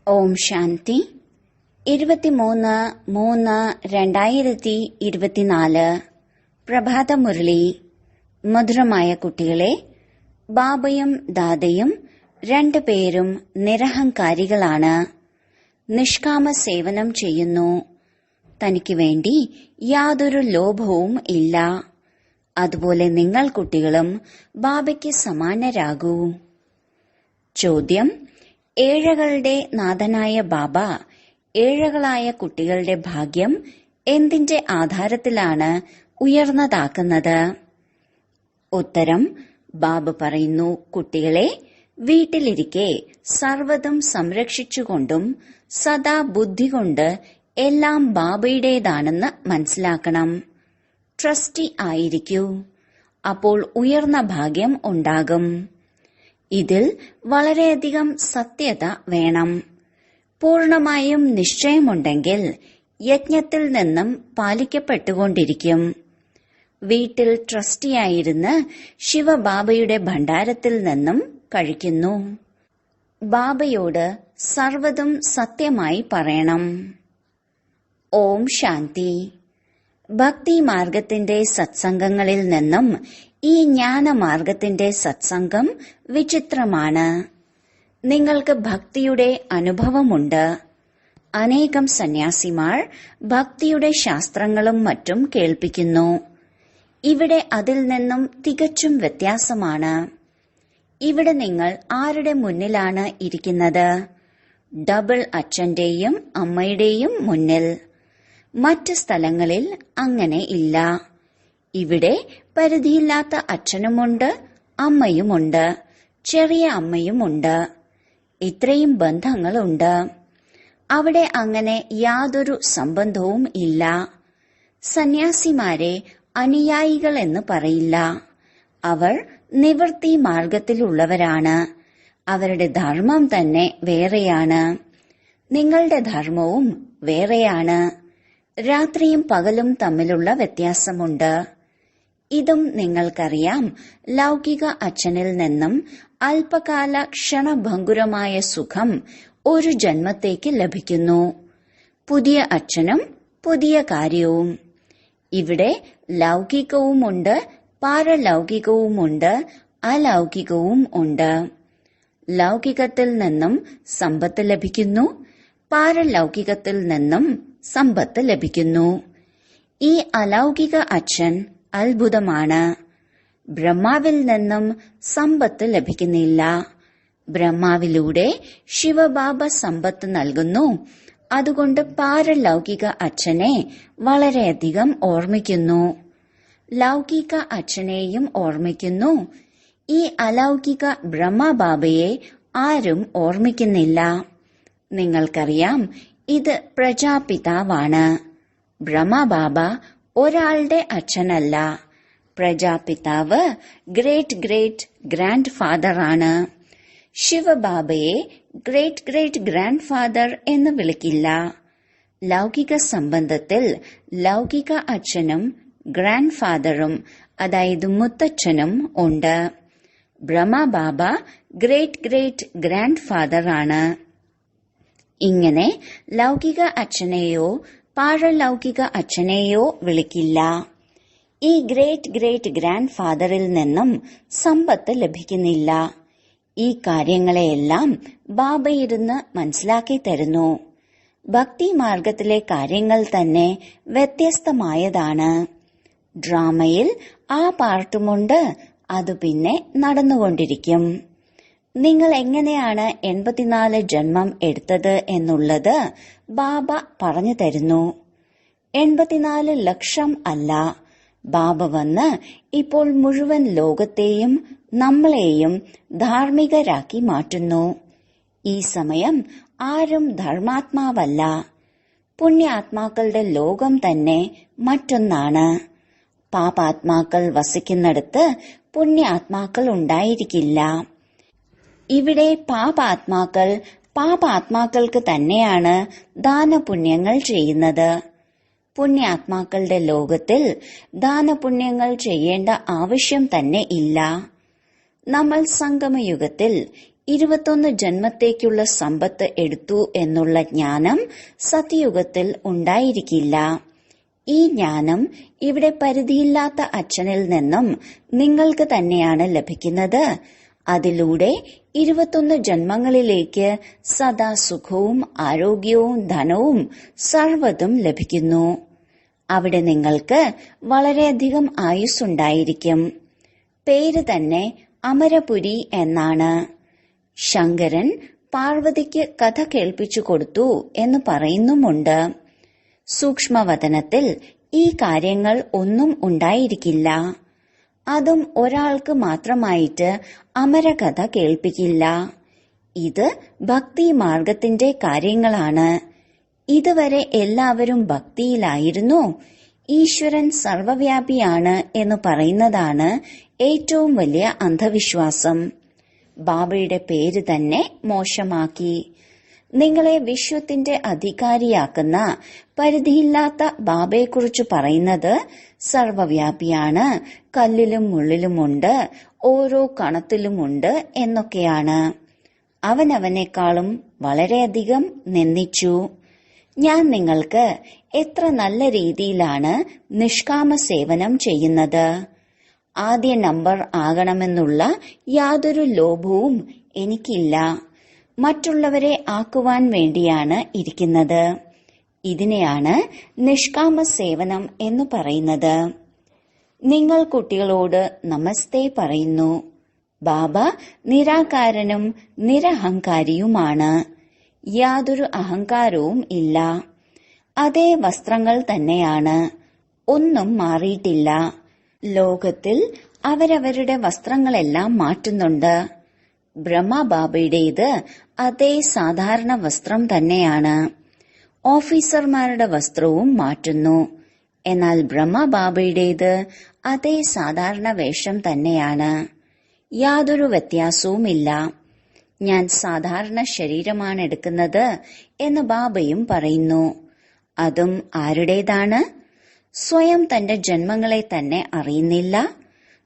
ഓം ശാന്തി 23/3/2024 പ്രഭാതമുരളി. മധുരമായ കുട്ടികളെ, ബാബയും ദാദയും രണ്ടുപേരും നിരഹങ്കാരികളാണ്. നിഷ്കാമ സേവനം ചെയ്യുന്നു. തനിക്ക് വേണ്ടി യാതൊരു ലോഭവും ഇല്ല. അതുപോലെ നിങ്ങൾ കുട്ടികളും ബാബയ്ക്ക് സമാനരാകൂ. ചോദ്യം: ഏഴകളുടെ നാഥനായ ബാബ ഏഴകളായ കുട്ടികളുടെ ഭാഗ്യം എന്തിന്റെ ആധാരത്തിലാണ് ഉയർന്നതാക്കുന്നത്? ഉത്തരം: ബാബ പറയുന്നു, കുട്ടികളെ, വീട്ടിലിരിക്കെ സർവ്വതും സംരക്ഷിച്ചുകൊണ്ടും സദാ ബുദ്ധി കൊണ്ട് എല്ലാം ബാബയുടേതാണെന്ന് മനസ്സിലാക്കണം. ട്രസ്റ്റി ആയിരിക്കൂ. അപ്പോൾ ഉയർന്ന ഭാഗ്യം ഉണ്ടാകും. ഇതിൽ വളരെയധികം സത്യത വേണം. പൂർണമായും നിശ്ചയമുണ്ടെങ്കിൽ യജ്ഞത്തിൽ നിന്നും പാലിക്കപ്പെട്ടുകൊണ്ടിരിക്കും. വീട്ടിൽ ട്രസ്റ്റിയായിരുന്ന് ശിവബാബയുടെ ഭണ്ഡാരത്തിൽ നിന്നും കഴിക്കുന്നു. ബാബയോട് സർവ്വതും സത്യമായി പറയണം. ഓം ശാന്തി. ഭക്തി മാർഗത്തിന്റെ സത്സംഗങ്ങളിൽ നിന്നും ഈ ജ്ഞാനമാർഗത്തിന്റെ സത്സംഗം വിചിത്രമാണ്. നിങ്ങൾക്ക് ഭക്തിയുടെ അനുഭവമുണ്ട്. അനേകം സന്യാസിമാർ ഭക്തിയുടെ ശാസ്ത്രങ്ങളും മറ്റും കേൾപ്പിക്കുന്നു. ഇവിടെ അതിൽ നിന്നും തികച്ചും വ്യത്യാസമാണ്. ഇവിടെ നിങ്ങൾ ആരുടെ മുന്നിലാണ് ഇരിക്കുന്നത്? ഡബിൾ അച്ഛന്റെയും അമ്മയുടെയും മുന്നിൽ. മറ്റ് സ്ഥലങ്ങളിൽ അങ്ങനെ ഇല്ല. ഇവിടെ പരിധിയില്ലാത്ത അച്ഛനുമുണ്ട്, അമ്മയുമുണ്ട്, ചെറിയ അമ്മയുമുണ്ട്. ഇത്രയും ബന്ധങ്ങളുണ്ട്. അവിടെ അങ്ങനെ യാതൊരു സംബന്ധവും ഇല്ല. സന്യാസിമാരെ അനുയായികൾ എന്ന് പറയില്ല. അവർ നിവൃത്തി മാർഗത്തിലുള്ളവരാണ്. അവരുടെ ധർമ്മം തന്നെ വേറെയാണ്. നിങ്ങളുടെ ധർമ്മവും വേറെയാണ്. രാത്രിയും പകലും തമ്മിലുള്ള വ്യത്യാസമുണ്ട്. ഇതും നിങ്ങൾക്കറിയാം. ലൗകിക അച്ഛനിൽ നിന്നും അല്പകാല ക്ഷണഭംഗുരമായ സുഖം ഒരു ജന്മത്തേക്ക് ലഭിക്കുന്നു. പുതിയ അച്ഛനും പുതിയ കാര്യവും. ഇവിടെ ലൗകികവുമുണ്ട്, പാരലൗകികവുമുണ്ട്, അലൗകികവും ഉണ്ട്. ലൗകികത്തിൽ നിന്നും സമ്പത്ത് ലഭിക്കുന്നു, പാരലൗകികത്തിൽ നിന്നും സമ്പത്ത് ലഭിക്കുന്നു. ഈ അലൗകിക അച്ഛൻ അത്ഭുതമാണ്. ബ്രഹ്മാവിൽ നിന്നും സമ്പത്ത് ലഭിക്കുന്നില്ല. ബ്രഹ്മാവിലൂടെ ശിവബാബ സമ്പത്ത് നൽകുന്നു. അതുകൊണ്ട് പാരലൗകിക അച്ഛനെ വളരെയധികം ഓർമ്മിക്കുന്നു. ലൗകിക അച്ഛനെയും ഓർമ്മിക്കുന്നു. ഈ അലൗകിക ബ്രഹ്മബാബയെ ആരും ഓർമ്മിക്കുന്നില്ല. നിങ്ങൾക്കറിയാം, ഇത് പ്രജാപിതാവാണ്. ബ്രഹ്മബാബ ഒരാളുടെ അച്ഛനല്ല. പ്രജാപിതാവ് ഗ്രേറ്റ് ഗ്രേറ്റ് ഗ്രാൻഡ് ഫാദർ ആണ്. ശിവബാബയെ ഗ്രേറ്റ് ഗ്രേറ്റ് ഗ്രാൻഡ് ഫാദർ എന്ന് വിളിക്കില്ല. ലൗകിക സംബന്ധത്തിൽ ലൗകിക അച്ഛനും ഗ്രാൻഡ് ഫാദറും, അതായത് മുത്തച്ഛനും ഉണ്ട്. Brahma Baba great great grand father ആണ്. ഇങ്ങനെ ലൗകിക അച്ഛനെയോ പാരലൗകിക അച്ഛനെയോ വിളിക്കില്ല. ഈ ഗ്രേറ്റ് ഗ്രേറ്റ് ഗ്രാൻഡ് ഫാദറിൽ നിന്നും സമ്പത്ത് ലഭിക്കുന്നില്ല. ഈ കാര്യങ്ങളെയെല്ലാം ബാബ ഇരുന്ന് മനസ്സിലാക്കി തരുന്നു. ഭക്തി മാർഗത്തിലെ കാര്യങ്ങൾ തന്നെ വ്യത്യസ്തമായതാണ്. ഡ്രാമയിൽ ആ പാർട്ടുമുണ്ട്, അത് പിന്നെ നടന്നുകൊണ്ടിരിക്കും. നിങ്ങൾ എങ്ങനെയാണ് 84 ജന്മം എടുത്തത് എന്നുള്ളത് ബാബ പറഞ്ഞു തരുന്നു. 84 ലക്ഷം അല്ല. ബാബ വന്ന് ഇപ്പോൾ മുഴുവൻ ലോകത്തെയും നമ്മളെയും ധാർമ്മികരാക്കി മാറ്റുന്നു. ഈ സമയം ആരും ധർമാത്മാവല്ല. പുണ്യാത്മാക്കളുടെ ലോകം തന്നെ മറ്റൊന്നാണ്. പാപാത്മാക്കൾ വസിക്കുന്നിടത്ത് പുണ്യാത്മാക്കൾ ഉണ്ടായിരിക്കില്ല. ഇവിടെ പാപാത്മാക്കൾക്ക് തന്നെയാണ് ദാനപുണ്യങ്ങൾ ചെയ്യുന്നത്. പുണ്യാത്മാക്കളുടെ ലോകത്തിൽ ദാനപുണ്യങ്ങൾ ചെയ്യേണ്ട ആവശ്യം തന്നെ ഇല്ല. നമ്മൾ സംഗമയുഗത്തിൽ 21 ജന്മത്തേക്കുള്ള സമ്പത്ത് എടുത്തു എന്നുള്ള ജ്ഞാനം സത്യയുഗത്തിൽ ഉണ്ടായിരിക്കില്ല. ഈ ജ്ഞാനം ഇവിടെ പരിധിയില്ലാത്ത അച്ഛനിൽ നിന്നും നിങ്ങൾക്ക് തന്നെയാണ് ലഭിക്കുന്നത്. അതിലൂടെ 21 ജന്മങ്ങളിലേക്ക് സദാ സുഖവും ആരോഗ്യവും ധനവും സർവ്വതും ലഭിക്കുന്നു. അവിടെ നിങ്ങൾക്ക് വളരെയധികം ആയുസ്സുണ്ടായിരിക്കും. പേര് തന്നെ അമരപുരി എന്നാണ്. ശങ്കരൻ പാർവതിക്ക് കഥ കേൾപ്പിച്ചു കൊടുത്തു എന്ന് പറയുന്നുമുണ്ട്. സൂക്ഷ്മവതനത്തിൽ ഈ കാര്യങ്ങൾ ഒന്നും ഉണ്ടായിരിക്കില്ല. അതും ഒരാൾക്ക് മാത്രമായിട്ട് അമരകഥ കേൾപ്പിക്കില്ല. ഇത് ഭക്തി മാർഗത്തിന്റെ കാര്യങ്ങളാണ്. ഇതുവരെ എല്ലാവരും ഭക്തിയിലായിരുന്നു. ഈശ്വരൻ സർവവ്യാപിയാണ് എന്ന് പറയുന്നതാണ് ഏറ്റവും വലിയ അന്ധവിശ്വാസം. ബാബയുടെ പേര് തന്നെ മോശമാക്കി. നിങ്ങളെ വിശ്വത്തിന്റെ അധികാരിയാക്കുന്ന പരിധിയില്ലാത്ത ബാബയെക്കുറിച്ച് പറയുന്നത് സർവവ്യാപിയാണ്, കല്ലിലും മുള്ളിലുമുണ്ട്, ഓരോ കണത്തിലുമുണ്ട് എന്നൊക്കെയാണ്. അവനവനേക്കാളും വളരെയധികം നിന്ദിച്ചു. ഞാൻ നിങ്ങൾക്ക് എത്ര നല്ല രീതിയിലാണ് നിഷ്കാമ സേവനം ചെയ്യുന്നത്. ആദ്യ നമ്പർ ആകണമെന്നുള്ള യാതൊരു ലോഭവും എനിക്കില്ല. മറ്റുള്ളവരെ ആക്കുവാൻ വേണ്ടിയാണ് ഇരിക്കുന്നത്. ഇതിനെയാണ് നിഷ്കാമ സേവനം എന്ന് പറയുന്നത്. നിങ്ങൾ കുട്ടികളോട് നമസ്തേ പറയുന്നു. ബാബ നിരാകാരനും നിരഹങ്കാരിയുമാണ്. യാതൊരു അഹങ്കാരവും ഇല്ല. അതേ വസ്ത്രങ്ങൾ തന്നെയാണ്. ഒന്നും മാറിയിട്ടില്ല. ലോകത്തിൽ അവരവരുടെ വസ്ത്രങ്ങളെല്ലാം മാറ്റുന്നുണ്ട്. ബ്രഹ്മബാബയുടേത് അതേ സാധാരണ വസ്ത്രം തന്നെയാണ്. ഓഫീസർമാരുടെ വസ്ത്രവും മാറ്റുന്നു. എന്നാൽ ബ്രഹ്മബാബയുടേത് അതേ സാധാരണ വേഷം തന്നെയാണ്. യാതൊരു വ്യത്യാസവുമില്ല. ഞാൻ സാധാരണ ശരീരമാണ് എടുക്കുന്നത് എന്ന് ബാബയും പറയുന്നു. അതും ആരുടേതാണ്? സ്വയം തന്റെ ജന്മങ്ങളെ തന്നെ അറിയുന്നില്ല.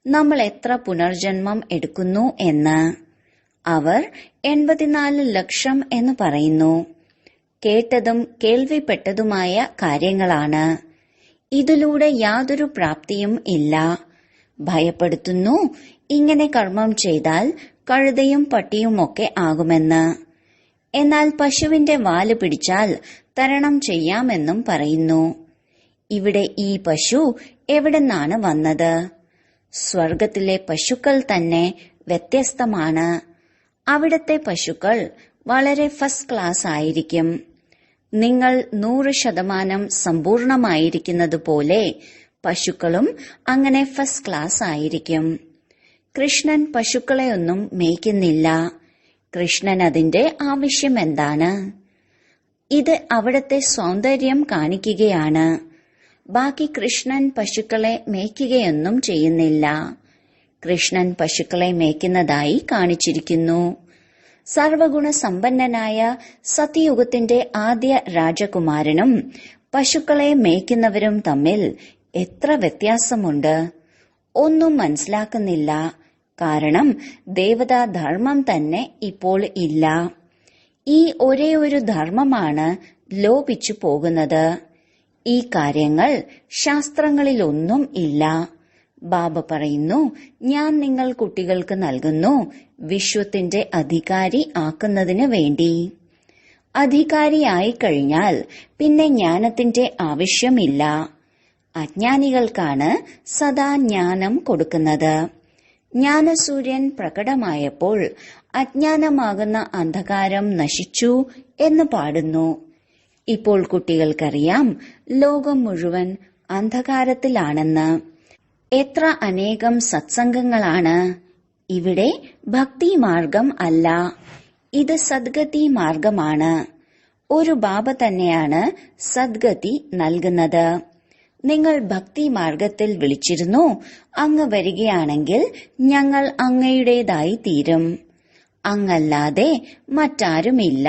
നമ്മൾ എത്ര പുനർജന്മം എടുക്കുന്നു എന്ന്. അവർ 84 ലക്ഷം എന്ന് പറയുന്നു. കേട്ടതും കേൾവിപ്പെട്ടതുമായ കാര്യങ്ങളാണ്. ഇതിലൂടെ യാതൊരു പ്രാപ്തിയും ഇല്ല. ഭയപ്പെടുത്തുന്നു, ഇങ്ങനെ കർമ്മം ചെയ്താൽ കഴുതയും പട്ടിയുമൊക്കെ ആകുമെന്ന്. എന്നാൽ പശുവിന്റെ വാല് പിടിച്ചാൽ തരണം ചെയ്യാമെന്നും പറയുന്നു. ഇവിടെ ഈ പശു എവിടെന്നാണ് വന്നത്? സ്വർഗത്തിലെ പശുക്കൾ തന്നെ വ്യത്യസ്തമാണ്. അവിടത്തെ പശുക്കൾ വളരെ ഫസ്റ്റ് ക്ലാസ് ആയിരിക്കും. നിങ്ങൾ 100% സമ്പൂർണമായിരിക്കുന്നത് പോലെ പശുക്കളും അങ്ങനെ ഫസ്റ്റ് ക്ലാസ് ആയിരിക്കും. കൃഷ്ണൻ പശുക്കളെയൊന്നും മേയ്ക്കുന്നില്ല. കൃഷ്ണൻ അതിന്റെ ആവശ്യം എന്താണ്? ഇത് അവിടത്തെ സൗന്ദര്യം കാണിക്കുകയാണ്. ബാക്കി കൃഷ്ണൻ പശുക്കളെ മേയ്ക്കുകയൊന്നും ചെയ്യുന്നില്ല. കൃഷ്ണൻ പശുക്കളെ മേയ്ക്കുന്നതായി കാണിച്ചിരിക്കുന്നു. സർവഗുണ സമ്പന്നനായ സത്യയുഗത്തിന്റെ ആദ്യ രാജകുമാരനും പശുക്കളെ മേയ്ക്കുന്നവരും തമ്മിൽ എത്ര വ്യത്യാസമുണ്ട്! ഒന്നും മനസ്സിലാക്കുന്നില്ല. കാരണം ദേവതാ ധർമ്മം തന്നെ ഇപ്പോൾ ഇല്ല. ഈ ഒരേ ഒരു ധർമ്മമാണ് ലോപിച്ചു പോകുന്നത്. ഈ കാര്യങ്ങൾ ശാസ്ത്രങ്ങളിലൊന്നും ഇല്ല. ബാബ പറയുന്നു, ഞാൻ നിങ്ങൾ കുട്ടികൾക്ക് നൽകുന്നു വിശ്വത്തിന്റെ അധികാരി ആക്കുന്നതിന് വേണ്ടി. അധികാരിയായി കഴിഞ്ഞാൽ പിന്നെ ജ്ഞാനത്തിന്റെ ആവശ്യമില്ല. അജ്ഞാനികൾക്കാണ് സദാ ജ്ഞാനം കൊടുക്കുന്നത്. ജ്ഞാനസൂര്യൻ പ്രകടമായപ്പോൾ അജ്ഞാനമാകുന്ന അന്ധകാരം നശിച്ചു എന്ന് പാടുന്നു. ഇപ്പോൾ കുട്ടികൾക്കറിയാം ലോകം മുഴുവൻ അന്ധകാരത്തിലാണെന്ന്. എത്ര അനേകം സത്സംഗങ്ങളാണ്. ഇവിടെ ഭക്തി മാർഗം അല്ല, ഇത് സദ്ഗതി മാർഗമാണ്. ഒരു ബാബ തന്നെയാണ് സദ്ഗതി നൽകുന്നത്. നിങ്ങൾ ഭക്തി മാർഗത്തിൽ വിളിച്ചിരുന്നു, അങ്ങ് വരികയാണെങ്കിൽ ഞങ്ങൾ അങ്ങയുടേതായി തീരും. അങ്ങല്ലാതെ മറ്റാരുമില്ല.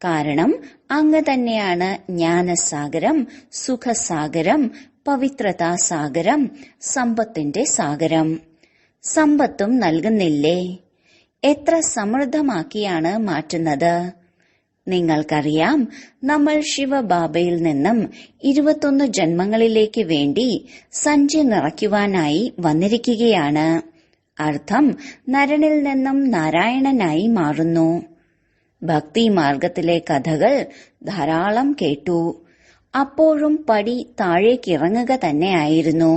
കാരണം അങ്ങ് തന്നെയാണ് ജ്ഞാനസാഗരം, സുഖസാഗരം, പവിത്രതാസാഗരം, സമ്പത്തിന്റെ സാഗരം. സമ്പത്തും നൽകുന്നില്ലേ? എത്ര സമൃദ്ധമാക്കിയാണ് മാറ്റുന്നത്. നിങ്ങൾക്കറിയാം, നമ്മൾ ശിവബാബയിൽ നിന്നും 21 ജന്മങ്ങളിലേക്ക് വേണ്ടി സഞ്ചി നിറയ്ക്കുവാനായി വന്നിരിക്കുകയാണ്. അർത്ഥം, നരനിൽ നിന്നും നാരായണനായി മാറുന്നു. ഭക്തി മാർഗത്തിലെ കഥകൾ ധാരാളം കേട്ടു. അപ്പോഴും പടി താഴേക്കിറങ്ങുക തന്നെയായിരുന്നു.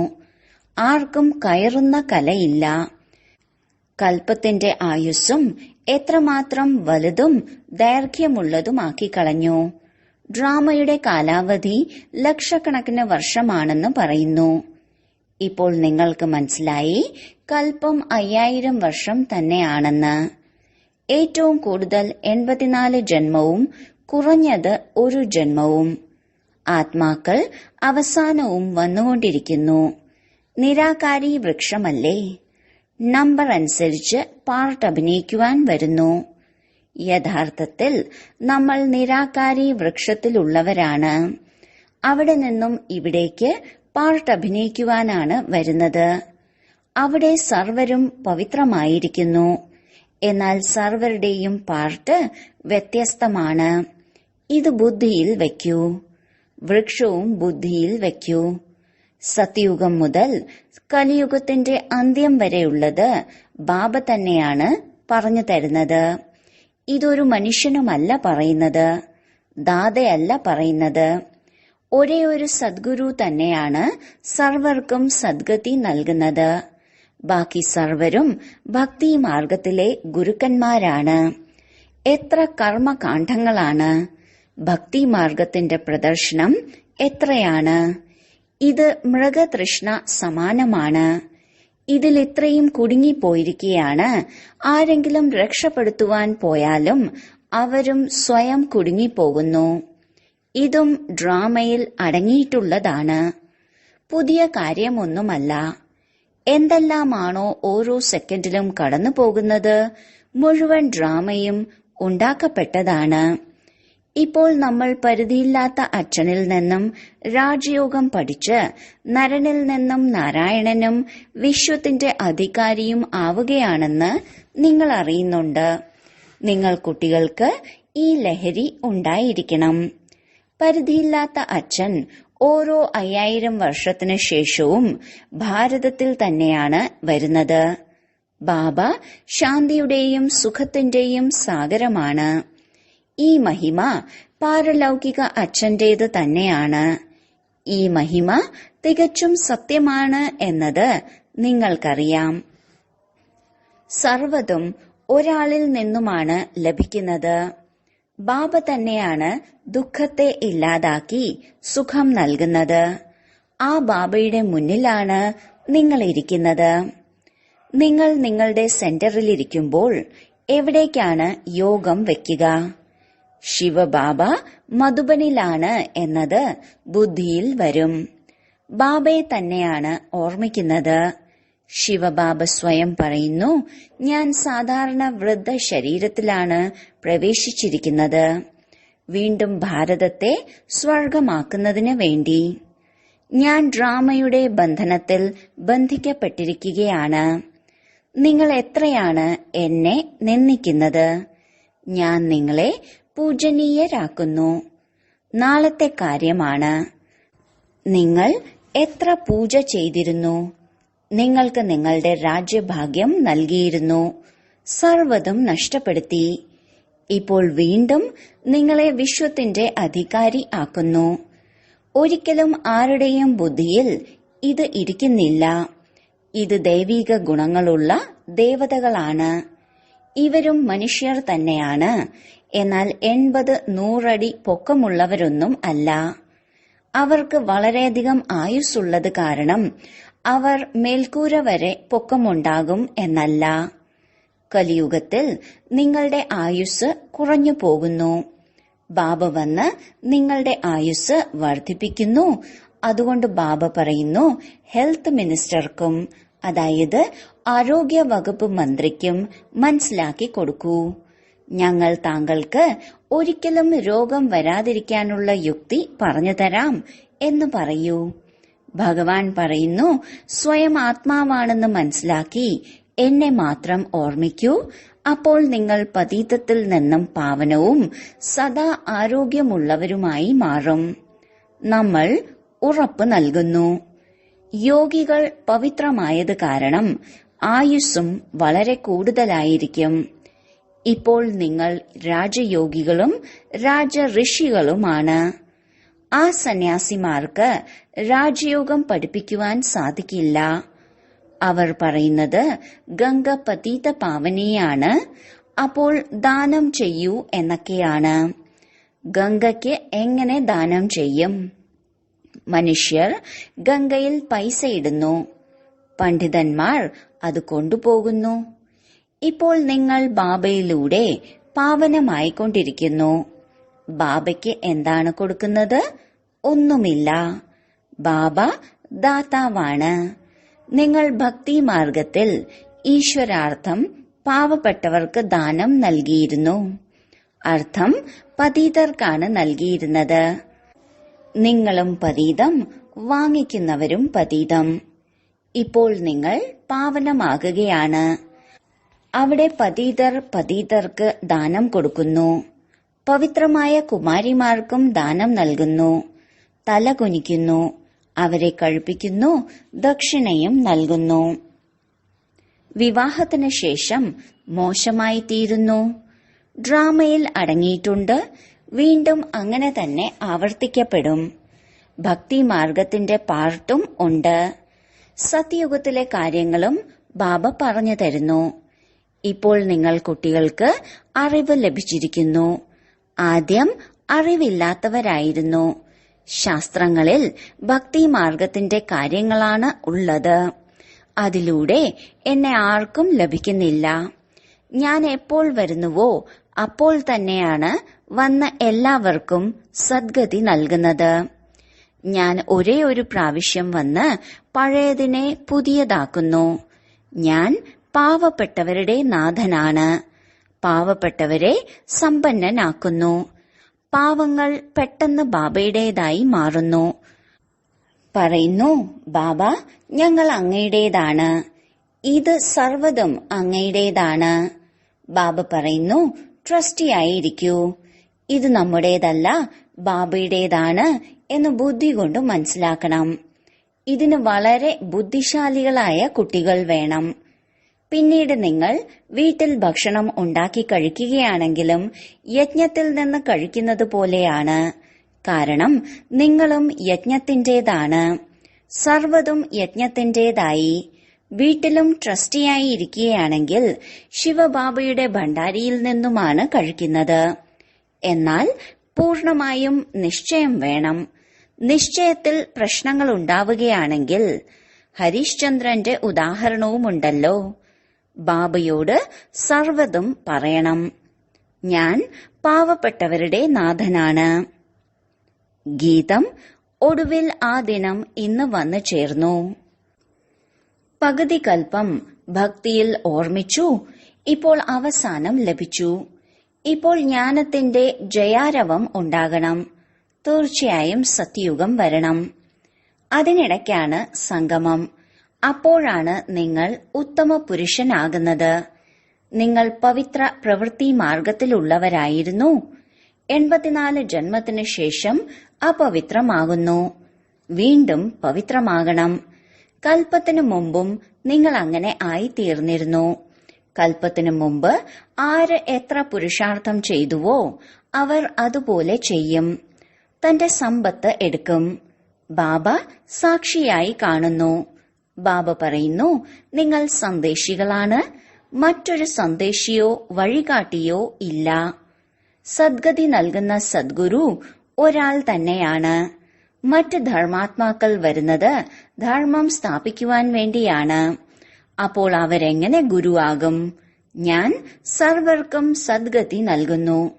ആർക്കും കയറുന്ന കലയില്ല. കൽപ്പത്തിന്റെ ആയുസ്സും എത്രമാത്രം വലുതും ദൈർഘ്യമുള്ളതുമാക്കിക്കളഞ്ഞു. ഡ്രാമയുടെ കാലാവധി ലക്ഷക്കണക്കിന് വർഷമാണെന്ന് പറയുന്നു. ഇപ്പോൾ നിങ്ങൾക്ക് മനസ്സിലായി, കൽപ്പം 5000 വർഷം തന്നെയാണെന്ന്. ഏറ്റവും കൂടുതൽ 84 ജന്മവും കുറഞ്ഞത് 1 ജന്മവും. ആത്മാക്കൾ അവസാനവും വന്നുകൊണ്ടിരിക്കുന്നു. നിരാകാരി വൃക്ഷമല്ലേ? നമ്പർ അനുസരിച്ച് പാർട്ട് അഭിനയിക്കുവാൻ വരുന്നു. യഥാർത്ഥത്തിൽ നമ്മൾ നിരാകാരി വൃക്ഷത്തിലുള്ളവരാണ്. അവിടെ നിന്നും ഇവിടേക്ക് പാർട്ട് അഭിനയിക്കുവാനാണ് വരുന്നത്. അവിടെ സർവരും പവിത്രമായിരിക്കുന്നു. എന്നാൽ സർവരുടെയും പാർട്ട് വ്യത്യസ്തമാണ്. ഇത് ബുദ്ധിയിൽ വയ്ക്കൂ. വൃക്ഷവും ബുദ്ധിയിൽ വയ്ക്കൂ. സത്യയുഗം മുതൽ കലിയുഗത്തിന്റെ അന്ത്യം വരെയുള്ളത് ബാബ തന്നെയാണ് പറഞ്ഞു തരുന്നത്. ഇതൊരു മനുഷ്യനുമല്ല പറയുന്നത്, ദാതയല്ല പറയുന്നത്. ഒരേ ഒരു സദ്ഗുരു തന്നെയാണ് സർവർക്കും സദ്ഗതി നൽകുന്നത്. ബാക്കി സർവരും ഭക്തി മാർഗത്തിലെ ഗുരുക്കന്മാരാണ്. എത്ര കർമ്മകാണ്ഡങ്ങളാണ്! ഭക്തി മാർഗത്തിന്റെ പ്രദർശനം എത്രയാണ്! ഇത് മൃഗതൃഷ്ണ സമാനമാണ്. ഇതിൽ ഇത്രയും കുടുങ്ങിപ്പോയിരിക്കുകയാണ്. ആരെങ്കിലും രക്ഷപ്പെടുത്തുവാൻ പോയാലും അവരും സ്വയം കുടുങ്ങിപ്പോകുന്നു. ഇതും ഡ്രാമയിൽ അടങ്ങിയിട്ടുള്ളതാണ്. പുതിയ കാര്യമൊന്നുമല്ല. എന്തെല്ലാമാണോ ഓരോ സെക്കൻഡിലും കടന്നു പോകുന്നത്, മുഴുവൻ ഡ്രാമയും ഉണ്ടാക്കപ്പെട്ടതാണ്. ഇപ്പോൾ നമ്മൾ പരിധിയില്ലാത്ത അച്ഛനിൽ നിന്നും രാജയോഗം പഠിച്ച് നരനിൽ നിന്നും നാരായണനും വിശ്വത്തിന്റെ അധികാരിയും ആവുകയാണെന്ന് നിങ്ങൾ അറിയുന്നുണ്ട്. നിങ്ങൾ കുട്ടികൾക്ക് ഈ ലഹരി ഉണ്ടായിരിക്കണം. പരിധിയില്ലാത്ത അച്ഛൻ ഓരോ 5000 വർഷത്തിനു ശേഷവും ഭാരതത്തിൽ തന്നെയാണ് വരുന്നത്. ബാബ ശാന്തിയുടെയും സുഖത്തിന്റെയും സാഗരമാണ്. ഈ മഹിമ പാരലൗകിക അച്ഛന്റേത് തന്നെയാണ്. ഈ മഹിമ തികച്ചും സത്യമാണ് എന്നത് നിങ്ങൾക്കറിയാം. സർവ്വതും ഒരാളിൽ നിന്നുമാണ് ലഭിക്കുന്നത്. ബാബ തന്നെയാണ് ദുഃഖത്തെ ഇല്ലാതാക്കി സുഖം നൽകുന്നത്. ആ ബാബയുടെ മുന്നിലാണ് നിങ്ങൾ ഇരിക്കുന്നത്. നിങ്ങൾ നിങ്ങളുടെ സെന്ററിലിരിക്കുമ്പോൾ എവിടേക്കാണ് യോഗം വയ്ക്കുക? ശിവബാബ മധുബനിലാണ് എന്നത് ബുദ്ധിയിൽ വരും. ബാബയെ തന്നെയാണ് ഓർമ്മിക്കുന്നത്. ശിവബാബ സ്വയം പറയുന്നു, ഞാൻ സാധാരണ വൃദ്ധ ശരീരത്തിലാണ് പ്രവേശിച്ചിരിക്കുന്നത്, വീണ്ടും ഭാരതത്തെ സ്വർഗമാക്കുന്നതിന് വേണ്ടി. ഞാൻ ഡ്രാമയുടെ ബന്ധനത്തിൽ ബന്ധിക്കപ്പെട്ടിരിക്കുകയാണ്. നിങ്ങൾ എത്രയാണ് എന്നെ നിന്ദിക്കുന്നത്? ഞാൻ നിങ്ങളെ പൂജനീയരാക്കുന്നു. നാളത്തെ കാര്യമാണ്. നിങ്ങൾ എത്ര പൂജ ചെയ്തിരുന്നു? നിങ്ങൾക്ക് നിങ്ങളുടെ രാജ്യഭാഗ്യം നൽകിയിരുന്നു. സർവ്വതും നഷ്ടപ്പെടുത്തി. ഇപ്പോൾ വീണ്ടും നിങ്ങളെ വിശ്വത്തിന്റെ അധികാരി ആക്കുന്നു. ഒരിക്കലും ആരുടെയും ബുദ്ധിയിൽ ഇത് ഇരിക്കുന്നില്ല. ഇത് ദൈവിക ഗുണങ്ങളുള്ള ദേവതകളാണ്. ഇവരും മനുഷ്യർ തന്നെയാണ്. എന്നാൽ 80-100 അടി പൊക്കമുള്ളവരൊന്നും അല്ല. അവർക്ക് വളരെയധികം ആയുസ്സുള്ളത് കാരണം അവർ മേൽക്കൂര വരെ പൊക്കമുണ്ടാകും എന്നല്ല. കലിയുഗത്തിൽ നിങ്ങളുടെ ആയുസ് കുറഞ്ഞു പോകുന്നു. ബാബ വന്ന് നിങ്ങളുടെ ആയുസ് വർദ്ധിപ്പിക്കുന്നു. അതുകൊണ്ട് ബാബ പറയുന്നു, ഹെൽത്ത് മിനിസ്റ്റർക്കും, അതായത് ആരോഗ്യ വകുപ്പ് മന്ത്രിക്കും മനസ്സിലാക്കി കൊടുക്കൂ. ഞങ്ങൾ താങ്കൾക്ക് ഒരിക്കലും രോഗം വരാതിരിക്കാനുള്ള യുക്തി പറഞ്ഞു തരാം എന്ന് പറയൂ. ഭഗവാൻ പറയുന്നു, സ്വയം ആത്മാവാണെന്ന് മനസ്സിലാക്കി എന്നെ മാത്രം ഓർമ്മിക്കൂ. അപ്പോൾ നിങ്ങൾ പതീതത്തിൽ നിന്നും പാവനവും സദാ ആരോഗ്യമുള്ളവരുമായി മാറും. നമ്മൾ ഉറപ്പ് നൽകുന്നു. യോഗികൾ പവിത്രമായത് കാരണം ആയുസ്സും വളരെ കൂടുതലായിരിക്കും. ഇപ്പോൾ നിങ്ങൾ രാജയോഗികളും രാജഋഷികളുമാണ്. ആ സന്യാസിമാർക്ക് രാജയോഗം പഠിപ്പിക്കുവാൻ സാധിക്കില്ല. അവർ പറയുന്നത് ഗംഗ പതീത പാവനിയാണ്, അപ്പോൾ ദാനം ചെയ്യൂ എന്നൊക്കെയാണ്. ഗംഗയ്ക്ക് എങ്ങനെ ദാനം ചെയ്യും? മനുഷ്യർ ഗംഗയിൽ പൈസ ഇടുന്നു, പണ്ഡിതന്മാർ അത് കൊണ്ടുപോകുന്നു. ഇപ്പോൾ നിങ്ങൾ ബാബയിലൂടെ പാവനമായിക്കൊണ്ടിരിക്കുന്നു. ബാബയ്ക്ക് എന്താണ് കൊടുക്കുന്നത്? ഒന്നുമില്ല. ബാബ ദാതാവാണ്. നിങ്ങൾ ഭക്തി മാർഗത്തിൽ ഈശ്വരാർത്ഥം പാവപ്പെട്ടവർക്ക് ദാനം നൽകിയിരുന്നു. അർത്ഥം പതീതർക്കാണ് നൽകിയിരുന്നത്. നിങ്ങളും പതീതം, വാങ്ങിക്കുന്നവരും പതീതം. ഇപ്പോൾ നിങ്ങൾ പാവനമാകുകയാണ്. അവിടെ പതീതർ പതീതർക്ക് ദാനം കൊടുക്കുന്നു. പവിത്രമായ കുമാരിമാർക്കും ദാനം നൽകുന്നു. തല കുനിക്കുന്നു, അവരെ കഴിപ്പിക്കുന്നു, ദക്ഷിണയും നൽകുന്നു. വിവാഹത്തിന് ശേഷം മോശമായി തീരുന്നു. ഡ്രാമയിൽ അടങ്ങിയിട്ടുണ്ട്. വീണ്ടും അങ്ങനെ തന്നെ ആവർത്തിക്കപ്പെടും. ഭക്തി മാർഗത്തിന്റെ പാർട്ടും ഉണ്ട്. സത്യയുഗത്തിലെ കാര്യങ്ങളും ബാബ പറഞ്ഞു തരുന്നു. ഇപ്പോൾ നിങ്ങൾ കുട്ടികൾക്ക് അറിവ് ലഭിച്ചിരിക്കുന്നു. ആദ്യം അറിവില്ലാത്തവരായിരുന്നു. ശാസ്ത്രങ്ങളിൽ ഭക്തി മാർഗത്തിന്റെ കാര്യങ്ങളാണ് ഉള്ളത്. അതിലൂടെ എന്നെ ആർക്കും ലഭിക്കുന്നില്ല. ഞാൻ എപ്പോൾ വരുന്നുവോ അപ്പോൾ തന്നെയാണ് വന്ന എല്ലാവർക്കും സദ്ഗതി നൽകുന്നത്. ഞാൻ ഒരേ ഒരു പ്രാവശ്യം വന്ന് പഴയതിനെ പുതിയതാക്കുന്നു. ഞാൻ പാവപ്പെട്ടവരുടെ നാഥനാണ്. പാവപ്പെട്ടവരെ സമ്പന്നനാക്കുന്നു. പാവങ്ങൾ പെട്ടെന്ന് ബാബയുടേതായി മാറുന്നു. പറയുന്നു, ബാബ ഞങ്ങൾ അങ്ങയുടേതാണ്, ഇത് സർവ്വതും അങ്ങയുടേതാണ്. ബാബ പറയുന്നു, ട്രസ്റ്റിയായിരിക്കൂ. ഇത് നമ്മുടേതല്ല, ബാബയുടേതാണ് എന്ന് ബുദ്ധി കൊണ്ട് മനസ്സിലാക്കണം. ഇതിന് വളരെ ബുദ്ധിശാലികളായ കുട്ടികൾ വേണം. പിന്നീട് നിങ്ങൾ വീട്ടിൽ ഭക്ഷണം ഉണ്ടാക്കി കഴിക്കുകയാണെങ്കിലും യജ്ഞത്തിൽ നിന്ന് കഴിക്കുന്നത് പോലെയാണ്. കാരണം നിങ്ങളും യജ്ഞത്തിന്റേതാണ്. സർവ്വതും യജ്ഞത്തിന്റേതായി. വീട്ടിലും ട്രസ്റ്റിയായി ഇരിക്കുകയാണെങ്കിൽ ശിവബാബയുടെ ഭണ്ഡാരിയിൽ നിന്നുമാണ് കഴിക്കുന്നത്. എന്നാൽ പൂർണമായും നിശ്ചയം വേണം. നിശ്ചയത്തിൽ പ്രശ്നങ്ങൾ ഉണ്ടാവുകയാണെങ്കിൽ ഹരിശ്ചന്ദ്രന്റെ ഉദാഹരണവുമുണ്ടല്ലോ. ബാബയോട് സർവ്വതും പറയണം. ഞാൻ പാവപ്പെട്ടവരുടെ നാഥനാണ്. ഗീതം ഒടുവിൽ ആ ദിനം ഇന്ന് വന്നു ചേർന്നു. പകുതി കൽപ്പം ഭക്തിയിൽ ഓർമ്മിച്ചു. ഇപ്പോൾ അവസാനം ലഭിച്ചു. ഇപ്പോൾ ജ്ഞാനത്തിന്റെ ജയാരവം ഉണ്ടാകണം. തീർച്ചയായും സത്യയുഗം വരണം. അതിനിടയ്ക്കാണ് സംഗമം. അപ്പോഴാണ് നിങ്ങൾ ഉത്തമ പുരുഷനാകുന്നത്. നിങ്ങൾ പവിത്ര പ്രവൃത്തി മാർഗത്തിലുള്ളവരായിരുന്നു. 84 ജന്മത്തിനു ശേഷം അപവിത്രമാകുന്നു. വീണ്ടും പവിത്രമാകണം. കൽപ്പത്തിനു മുമ്പും നിങ്ങൾ അങ്ങനെ ആയിത്തീർന്നിരുന്നു. കൽപ്പത്തിനു മുമ്പ് ആര് എത്ര പുരുഷാർത്ഥം ചെയ്തുവോ അവർ അതുപോലെ ചെയ്യും. തന്റെ സമ്പത്ത് എടുക്കും. ബാബ സാക്ഷിയായി കാണുന്നു. ബാബ പറയുന്നു, നിങ്ങൾ സന്ദേശികളാണ്. മറ്റൊരു സന്ദേശിയോ വഴികാട്ടിയോ ഇല്ല. സദ്ഗതി നൽകുന്ന സദ്ഗുരു ഒരാൾ തന്നെയാണ്. മറ്റ് ധർമാത്മാക്കൾ വരുന്നത് ധർമ്മം സ്ഥാപിക്കുവാൻ വേണ്ടിയാണ്. അപ്പോൾ അവരെങ്ങനെ ഗുരുവാകും? ഞാൻ സർവർക്കും സദ്ഗതി നൽകുന്നു.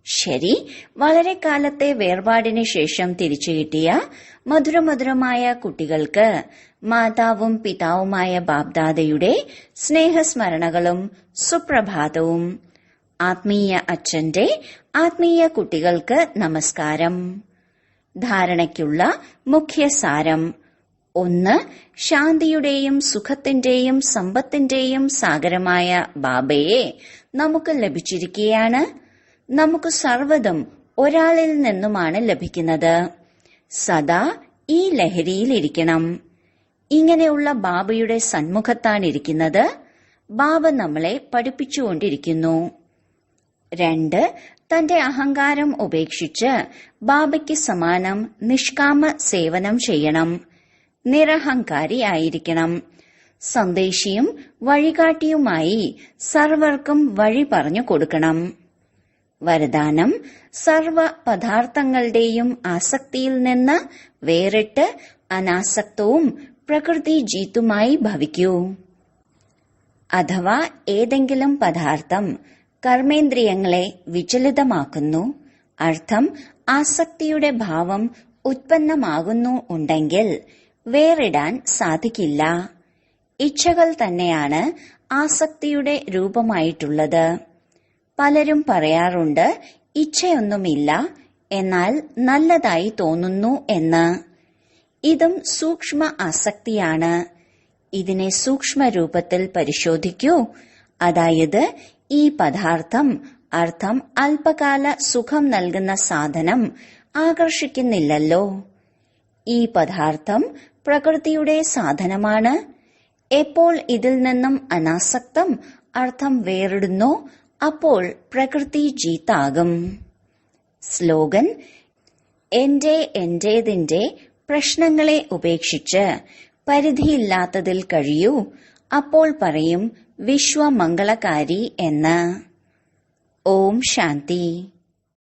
ശരി, വളരെ കാലത്തെ വേർപാടിന് ശേഷം തിരിച്ചു കിട്ടിയ മധുരമധുരമായ കുട്ടികൾക്ക് മാതാവും പിതാവുമായ ബാബ്ദാദയുടെ സ്നേഹസ്മരണകളും സുപ്രഭാതവും. ആത്മീയ അച്ഛന്റെ ആത്മീയ കുട്ടികൾക്ക് നമസ്കാരം. ധാരണയ്ക്കുള്ള മുഖ്യസാരം. ഒന്ന്, ശാന്തിയുടെയും സുഖത്തിന്റെയും സമ്പത്തിന്റെയും സാഗരമായ ബാബയെ നമുക്ക് ലഭിച്ചിരിക്കുകയാണ്. നമുക്ക് സർവ്വതും ഒരാളിൽ നിന്നുമാണ് ലഭിക്കുന്നത്. സദാ ഈ ലഹരിയിലിരിക്കണം. ഇങ്ങനെയുള്ള ബാബയുടെ സന്മുഖത്താണിരിക്കുന്നത്. ബാബ നമ്മളെ പഠിപ്പിച്ചുകൊണ്ടിരിക്കുന്നു. 2, തന്റെ അഹങ്കാരം ഉപേക്ഷിച്ച് ബാബയ്ക്ക് സമാനം നിഷ്കാമ സേവനം ചെയ്യണം. നിരഹങ്കാരി ആയിരിക്കണം. സന്ദേശിയും വഴികാട്ടിയുമായി സർവർക്കും വഴി പറഞ്ഞു കൊടുക്കണം. വരദാനം: സർവ പദാർത്ഥങ്ങളുടെയും ആസക്തിയിൽ നിന്ന് വേറിട്ട് അനാസക്തവും പ്രകൃതി ജീത്തുമായി ഭവിക്കൂ. അഥവാ ഏതെങ്കിലും പദാർത്ഥം കർമ്മേന്ദ്രിയങ്ങളെ വിചലിതമാക്കുന്നു, അർത്ഥം ആസക്തിയുടെ ഭാവം ഉത്പന്നമാകുന്നു ഉണ്ടെങ്കിൽ വേറിടാൻ സാധിക്കില്ല. ഇച്ഛകൾ തന്നെയാണ് ആസക്തിയുടെ രൂപമായിട്ടുള്ളത്. പലരും പറയാറുണ്ട്, ഇച്ഛയൊന്നുമില്ല, എന്നാൽ നല്ലതായി തോന്നുന്നു എന്ന്. ഇതും സൂക്ഷ്മ ആസക്തിയാണ്. ഇതിനെ സൂക്ഷ്മ രൂപത്തിൽ പരിശോധിക്കൂ. അതായത് ഈ പദാർത്ഥം, അർത്ഥം അല്പകാല സുഖം നൽകുന്ന സാധനം ആകർഷിക്കുന്നില്ലല്ലോ. ഈ പദാർത്ഥം പ്രകൃതിയുടെ സാധനമാണ്. എപ്പോൾ ഇതിൽ നിന്നും അനാസക്തം, അർത്ഥം വേറിടുന്നോ, അപ്പോൾ പ്രകൃതി ജീത്താകും. സ്ലോഗൻ: എന്റേതിന്റെ പ്രശ്നങ്ങളെ ഉപേക്ഷിച്ച് പരിധിയില്ലാത്തതിൽ കഴിയൂ. അപ്പോൾ പറയും വിശ്വമംഗളകാരി എന്ന്. ഓം ശാന്തി.